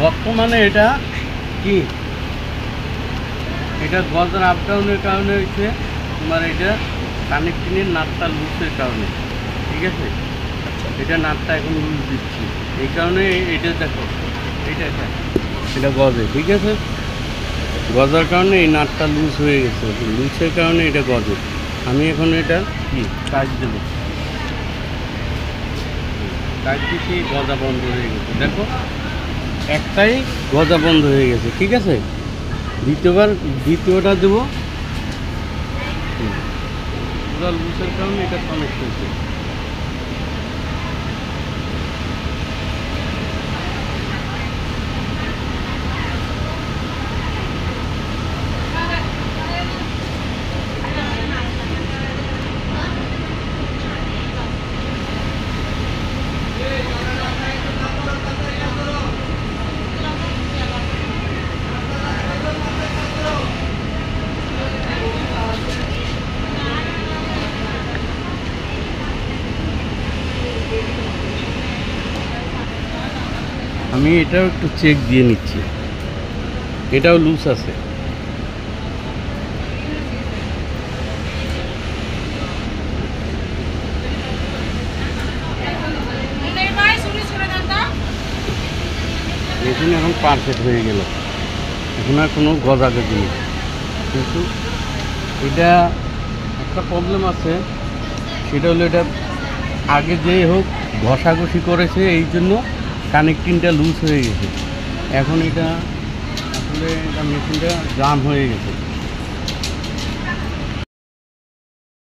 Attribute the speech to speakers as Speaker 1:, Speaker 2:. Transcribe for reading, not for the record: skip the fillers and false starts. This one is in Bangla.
Speaker 1: বর্তমানে এটা কি, এটা গজার আপ ডাউনের কারণে হচ্ছে তোমার এটা কানেক্টিংয়ের নাটটা লুজের কারণে, ঠিক আছে। এটা নাটটা এখন লুজ দিচ্ছি, এই কারণে এটা দেখো এটা এটা গজে, ঠিক আছে। গজার কারণে এই নাটটা লুজ হয়ে গেছে, লুজের কারণে এটা গজে। আমি এখন এটা কি কাজ দেবো, কাজ দিচ্ছি, গজা বন্ধ হয়ে গেছে, দেখো একটাই গজা বন্ধ হয়ে গেছে, ঠিক আছে। দ্বিতীয়টা দেবো, পুরো লুজের কারণে এটা কানেক্ট হয়েছে। আমি এটাও একটু চেক দিয়ে নিচ্ছি, এটাও লুজ আছে। মেশিন এখন পারফেক্ট হয়ে গেল, এখন আর কোনো গজাগজি নেই। কিন্তু এটা একটা প্রবলেম আছে, সেটা হলো এটা আগে যেই হোক ঘষাঘষি করেছে, এই জন্য কানেক্টিংটা লুজ হয়ে গেছে। এখন এটা আসলে এটা মেশিনটা জাম হয়ে গেছে।